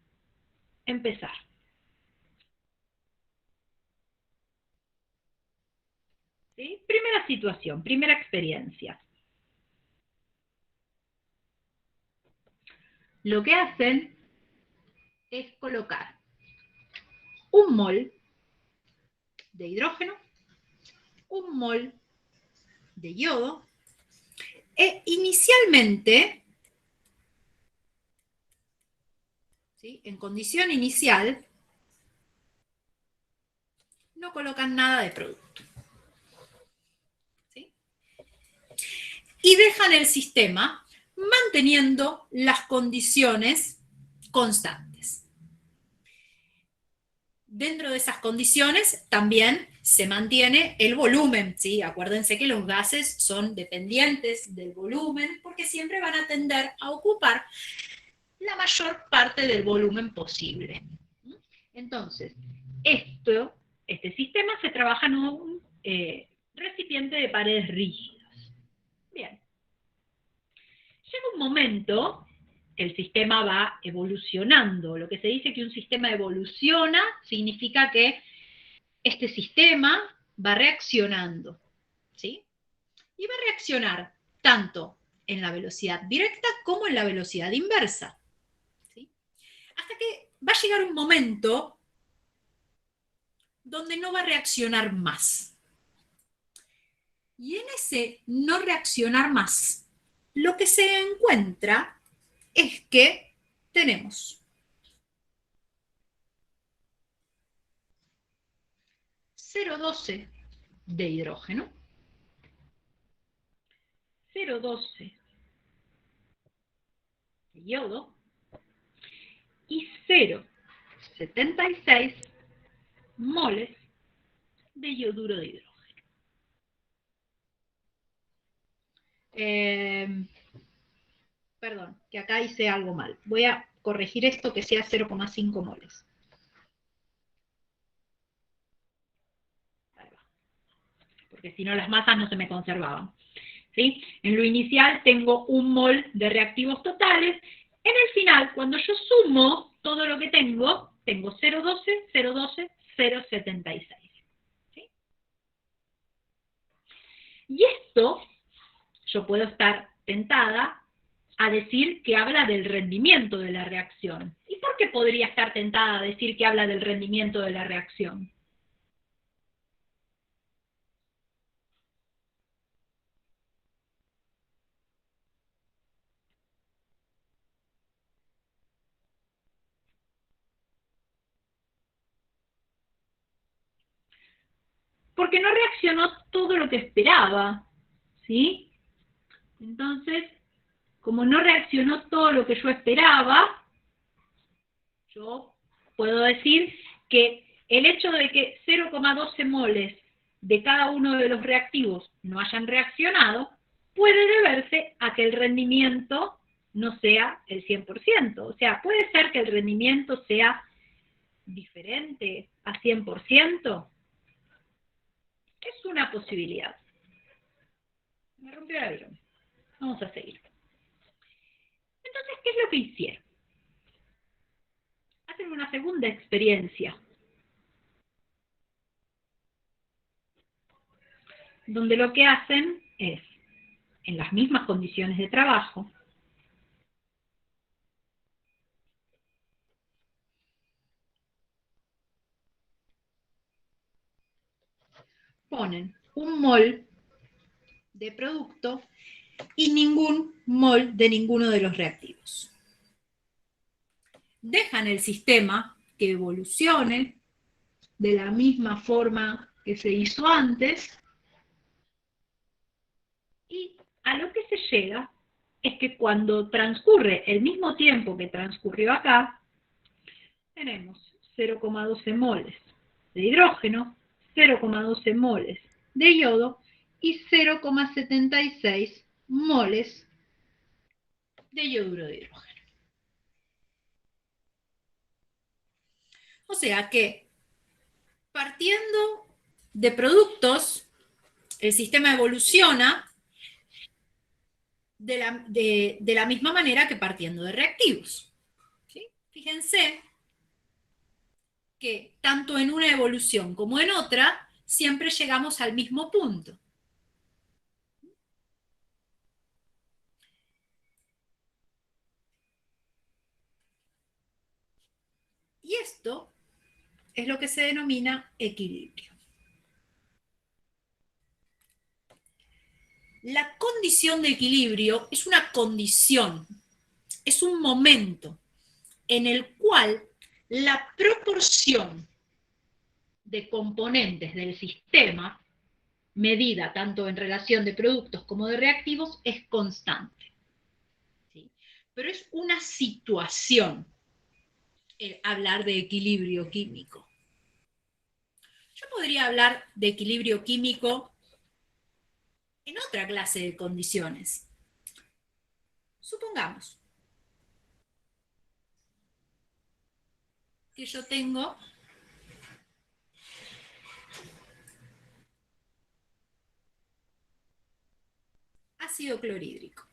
empezar. ¿Sí? Primera situación, primera experiencia. Lo que hacen es colocar un mol de hidrógeno, un mol de yodo, e inicialmente, ¿sí? En condición inicial, no colocan nada de producto. ¿Sí? Y dejan el sistema manteniendo las condiciones constantes. dentro de esas condiciones también se mantiene el volumen, ¿sí? Acuérdense que los gases son dependientes del volumen porque siempre van a tender a ocupar la mayor parte del volumen posible. Entonces, este sistema se trabaja en un recipiente de paredes rígidas. Bien. Llega un momento, el sistema va evolucionando. Lo que se dice que un sistema evoluciona significa que este sistema va reaccionando, ¿sí? Y va a reaccionar tanto en la velocidad directa como en la velocidad inversa, ¿sí? Hasta que va a llegar un momento donde no va a reaccionar más. Y en ese no reaccionar más, lo que se encuentra es que tenemos 0,12 de hidrógeno, 0,12 de yodo y 0,76 moles de yoduro de hidrógeno. Perdón, que acá hice algo mal. Voy a corregir esto que sea 0,5 moles. Ahí va. Porque si no las masas no se me conservaban. ¿Sí? En lo inicial tengo 1 mol de reactivos totales. En el final, cuando yo sumo todo lo que tengo 0,12, 0,12, 0,76. ¿Sí? Y esto, yo puedo estar tentada a decir que habla del rendimiento de la reacción. ¿Y por qué podría estar tentada a decir que habla del rendimiento de la reacción? Porque no reaccionó todo lo que esperaba, ¿sí? Entonces, como no reaccionó todo lo que yo esperaba, yo puedo decir que el hecho de que 0,12 moles de cada uno de los reactivos no hayan reaccionado puede deberse a que el rendimiento no sea el 100%. O sea, puede ser que el rendimiento sea diferente a 100%. Es una posibilidad. Me rompió el avión. Vamos a seguir. Entonces, ¿qué es lo que hicieron? Hacen una segunda experiencia, donde lo que hacen es, en las mismas condiciones de trabajo, ponen 1 mol de producto y ningún mol de ninguno de los reactivos. Dejan el sistema que evolucione de la misma forma que se hizo antes, y a lo que se llega es que cuando transcurre el mismo tiempo que transcurrió acá, tenemos 0,12 moles de hidrógeno, 0,12 moles de yodo y 0,76 moles de yoduro de hidrógeno. o sea que partiendo de productos, el sistema evoluciona de la misma manera que partiendo de reactivos. ¿Sí? Fíjense que tanto en una evolución como en otra, siempre llegamos al mismo punto. Y esto es lo que se denomina equilibrio. La condición de equilibrio es una condición, es un momento en el cual la proporción de componentes del sistema, medida tanto en relación de productos como de reactivos, es constante. ¿Sí? Pero es una situación el hablar de equilibrio químico. Yo podría hablar de equilibrio químico en otra clase de condiciones. Supongamos que yo tengo ácido clorhídrico.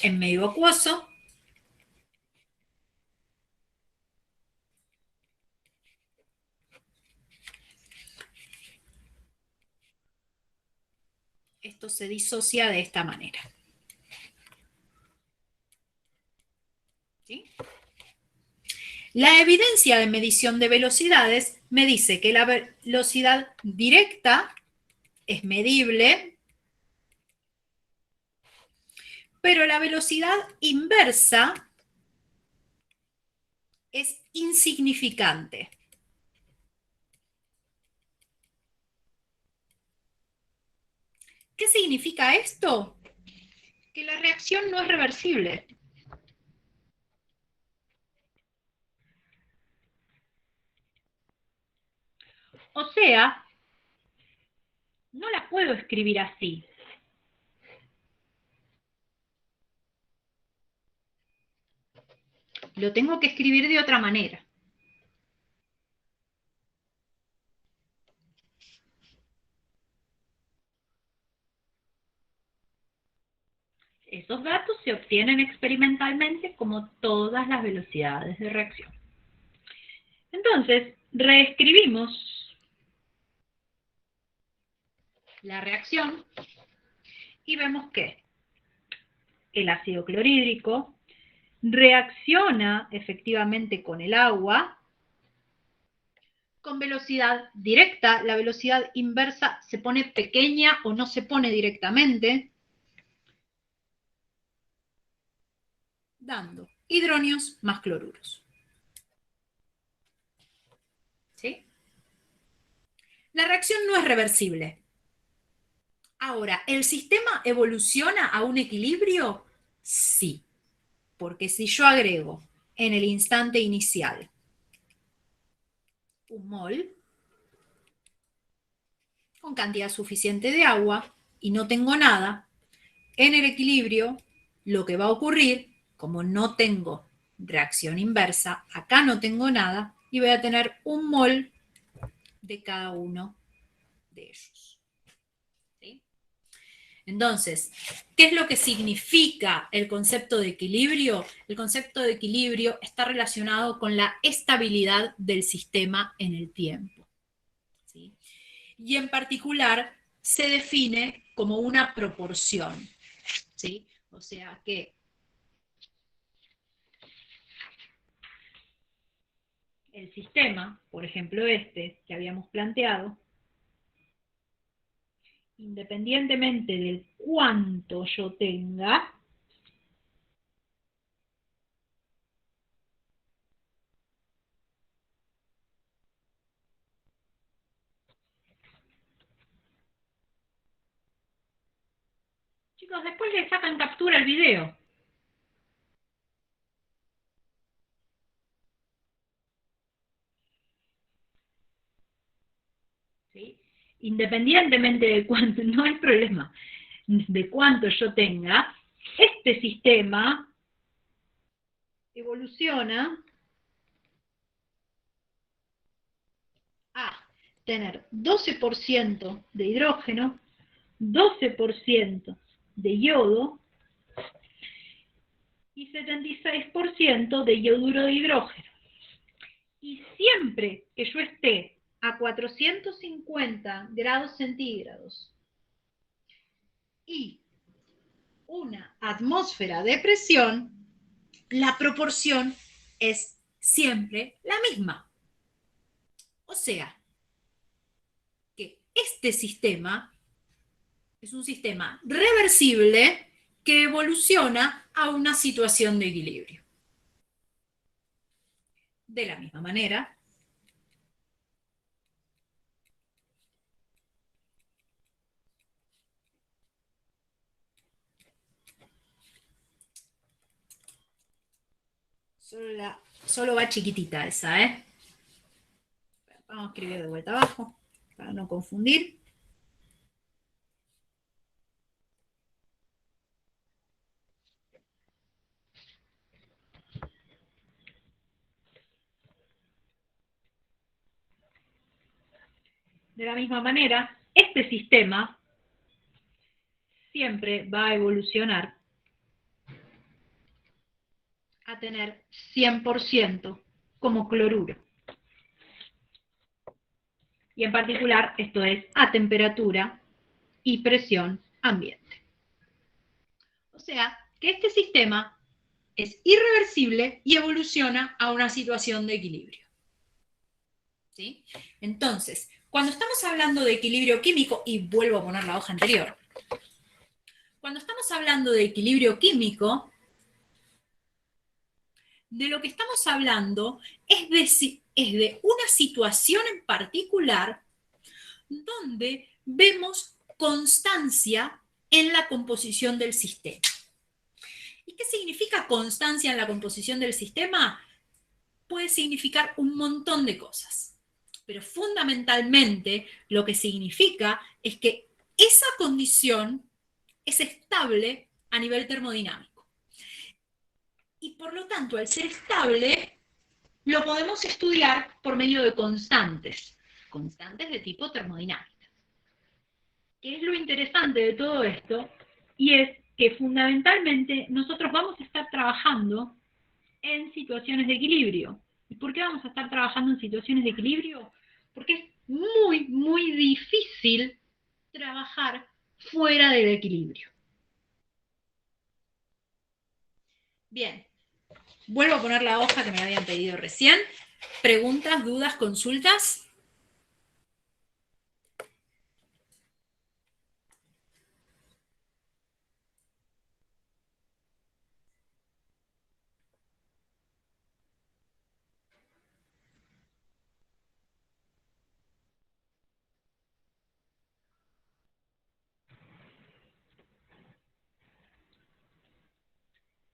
En medio acuoso esto se disocia de esta manera. ¿Sí? La evidencia de medición de velocidades me dice que la velocidad directa es medible, pero la velocidad inversa es insignificante. ¿Qué significa esto? Que la reacción no es reversible. O sea, no la puedo escribir así. Lo tengo que escribir de otra manera. Esos datos se obtienen experimentalmente como todas las velocidades de reacción. Entonces, reescribimos la reacción y vemos que el ácido clorhídrico reacciona efectivamente con el agua con velocidad directa. La velocidad inversa se pone pequeña o no se pone directamente, dando hidronios más cloruros. ¿Sí? La reacción no es reversible. Ahora, ¿el sistema evoluciona a un equilibrio? Sí, porque si yo agrego en el instante inicial un mol con cantidad suficiente de agua y no tengo nada, en el equilibrio lo que va a ocurrir, como no tengo reacción inversa, acá no tengo nada y voy a tener un mol de cada uno de ellos. ¿Sí? Entonces, ¿qué es lo que significa el concepto de equilibrio? El concepto de equilibrio está relacionado con la estabilidad del sistema en el tiempo. ¿Sí? Y en particular se define como una proporción. ¿Sí? O sea que el sistema, por ejemplo este que habíamos planteado, independientemente de cuánto yo tenga, chicos, después le sacan captura al video. ¿Sí? Independientemente de cuánto, no hay problema, de cuánto yo tenga, este sistema evoluciona a tener 12% de hidrógeno, 12% de yodo y 76% de ioduro de hidrógeno. Y siempre que yo esté a 450 grados centígrados y una atmósfera de presión, la proporción es siempre la misma. O sea, que este sistema es un sistema reversible que evoluciona a una situación de equilibrio. De la misma manera, Solo va chiquitita esa, ¿eh? Vamos a escribir de vuelta abajo, para no confundir. De la misma manera, este sistema siempre va a evolucionar a tener 100% como cloruro. Y en particular, esto es a temperatura y presión ambiente. O sea, que este sistema es irreversible y evoluciona a una situación de equilibrio. ¿Sí? Entonces, cuando estamos hablando de equilibrio químico, y vuelvo a poner la hoja anterior, cuando estamos hablando de equilibrio químico, de lo que estamos hablando es de una situación en particular donde vemos constancia en la composición del sistema. ¿Y qué significa constancia en la composición del sistema? Puede significar un montón de cosas, pero fundamentalmente lo que significa es que esa condición es estable a nivel termodinámico. Y por lo tanto, al ser estable, lo podemos estudiar por medio de constantes de tipo termodinámica. ¿Qué es lo interesante de todo esto? Y es que fundamentalmente nosotros vamos a estar trabajando en situaciones de equilibrio. ¿Y por qué vamos a estar trabajando en situaciones de equilibrio? Porque es muy, muy difícil trabajar fuera del equilibrio. Bien, vuelvo a poner la hoja que me habían pedido recién. ¿Preguntas, dudas, consultas?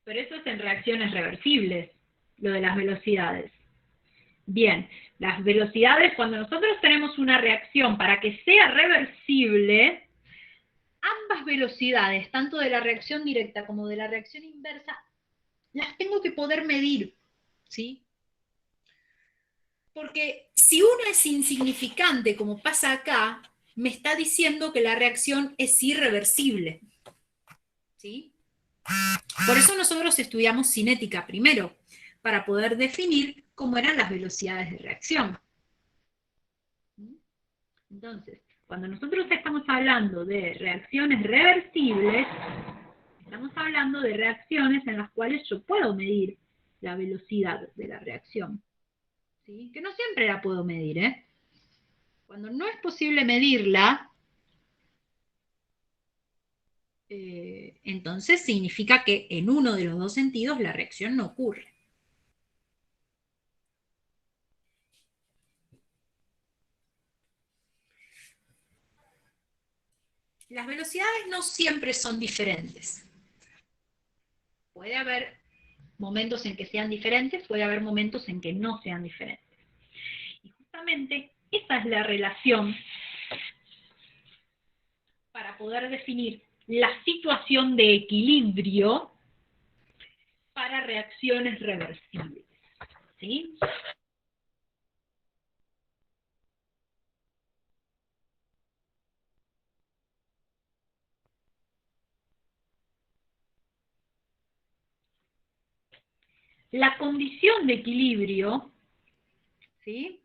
Pero eso es en reacciones reversibles, lo de las velocidades. Bien, las velocidades, cuando nosotros tenemos una reacción para que sea reversible, ambas velocidades, tanto de la reacción directa como de la reacción inversa, las tengo que poder medir, ¿sí? Porque si una es insignificante, como pasa acá, me está diciendo que la reacción es irreversible, ¿sí? Por eso nosotros estudiamos cinética primero, para poder definir cómo eran las velocidades de reacción. Entonces, cuando nosotros estamos hablando de reacciones reversibles, estamos hablando de reacciones en las cuales yo puedo medir la velocidad de la reacción. ¿Sí? Que no siempre la puedo medir, ¿eh? Cuando no es posible medirla, entonces significa que en uno de los dos sentidos la reacción no ocurre. Las velocidades no siempre son diferentes. Puede haber momentos en que sean diferentes, puede haber momentos en que no sean diferentes. Y justamente esa es la relación para poder definir la situación de equilibrio para reacciones reversibles. ¿Sí? La condición de equilibrio, ¿sí?,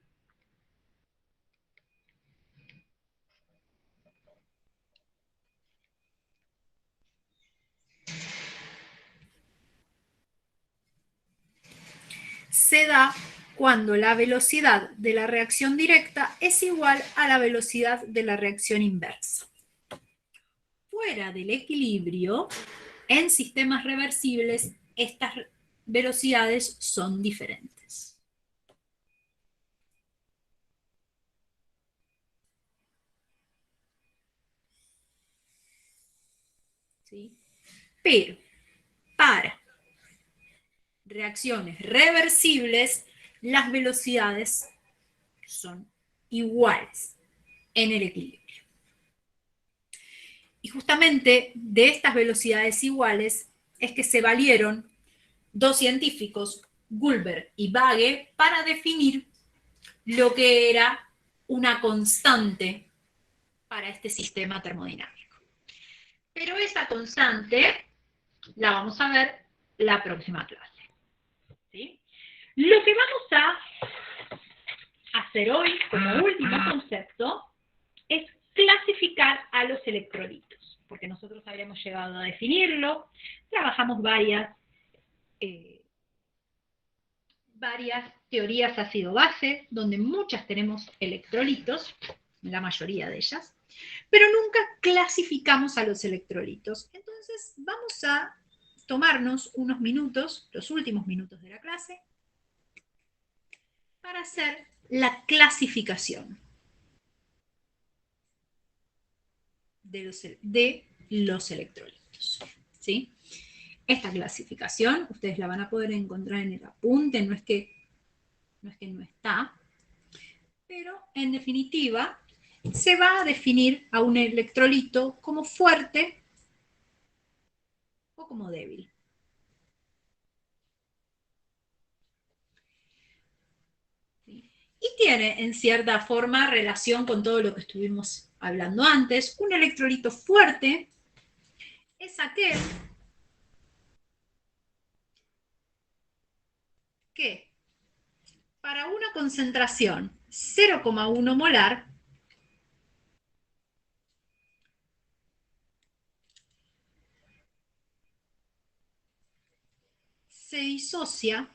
se da cuando la velocidad de la reacción directa es igual a la velocidad de la reacción inversa. Fuera del equilibrio, en sistemas reversibles, estas velocidades son diferentes. ¿Sí? Pero para reacciones reversibles, las velocidades son iguales en el equilibrio. Y justamente de estas velocidades iguales es que se valieron dos científicos, Gullberg y Bagge, para definir lo que era una constante para este sistema termodinámico. Pero esa constante la vamos a ver la próxima clase. ¿Sí? Lo que vamos a hacer hoy como último concepto es clasificar a los electrolitos, porque nosotros habíamos llegado a definirlo, trabajamos varias teorías ácido-base, donde muchas tenemos electrolitos, la mayoría de ellas, pero nunca clasificamos a los electrolitos. Entonces vamos a tomarnos unos minutos, los últimos minutos de la clase, para hacer la clasificación de los electrolitos. ¿Sí? Esta clasificación ustedes la van a poder encontrar en el apunte, no es que no está, pero en definitiva se va a definir a un electrolito como fuerte o como débil. Y tiene en cierta forma relación con todo lo que estuvimos hablando antes. Un electrolito fuerte es aquel que para una concentración 0,1 molar se disocia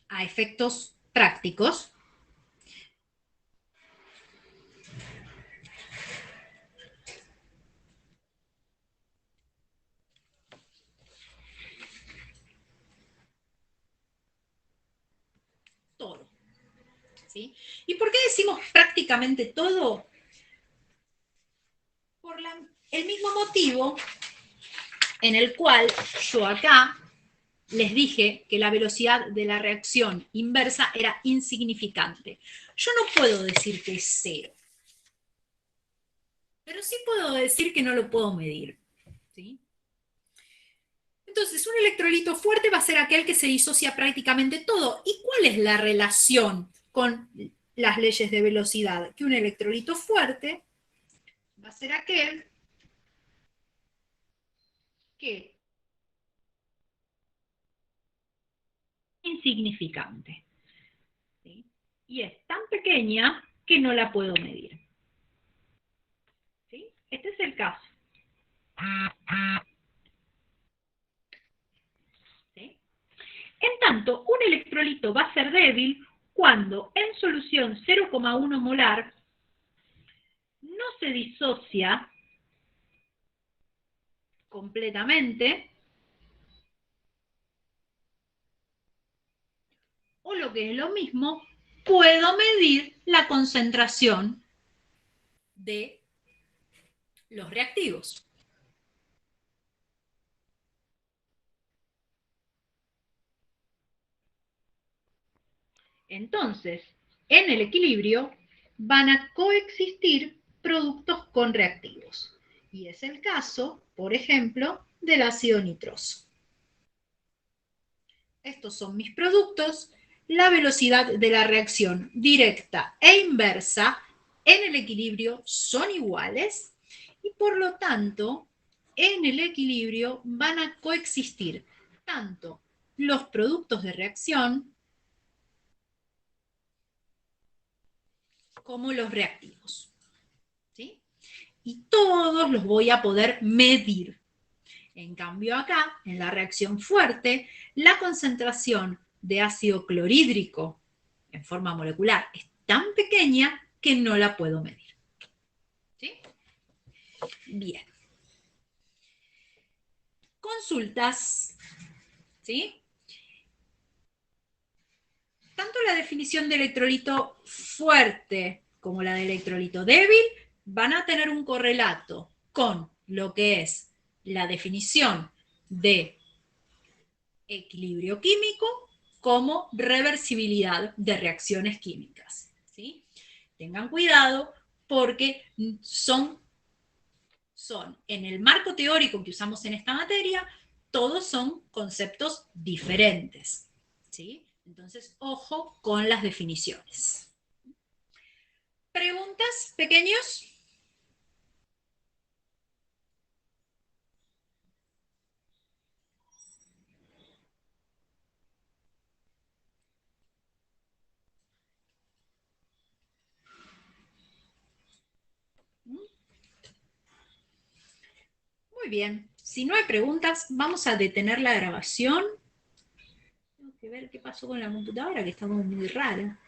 a efectos prácticos todo. ¿Sí? ¿Y por qué decimos prácticamente todo? Por el mismo motivo en el cual yo acá les dije que la velocidad de la reacción inversa era insignificante. Yo no puedo decir que es cero, pero sí puedo decir que no lo puedo medir. ¿Sí? Entonces, un electrolito fuerte va a ser aquel que se disocia prácticamente todo. ¿Y cuál es la relación con las leyes de velocidad? Que un electrolito fuerte va a ser aquel que insignificante. ¿Sí? Y es tan pequeña que no la puedo medir. ¿Sí? Este es el caso. ¿Sí? En tanto, un electrolito va a ser débil cuando en solución 0,1 molar no se disocia completamente, o lo que es lo mismo, puedo medir la concentración de los reactivos. Entonces, en el equilibrio van a coexistir productos con reactivos. Y es el caso, por ejemplo, del ácido nitroso. Estos son mis productos. La velocidad de la reacción directa e inversa en el equilibrio son iguales y por lo tanto en el equilibrio van a coexistir tanto los productos de reacción como los reactivos. ¿Sí? Y todos los voy a poder medir. En cambio acá, en la reacción fuerte, la concentración de ácido clorhídrico en forma molecular es tan pequeña que no la puedo medir. ¿Sí? Bien. Consultas. ¿Sí? Tanto la definición de electrolito fuerte como la de electrolito débil van a tener un correlato con lo que es la definición de equilibrio químico como reversibilidad de reacciones químicas, ¿sí? Tengan cuidado porque son en el marco teórico que usamos en esta materia, todos son conceptos diferentes, ¿sí? Entonces, ojo con las definiciones. ¿Preguntas, pequeños? Muy bien. Si no hay preguntas, vamos a detener la grabación. Tengo que ver qué pasó con la computadora, que está como muy rara.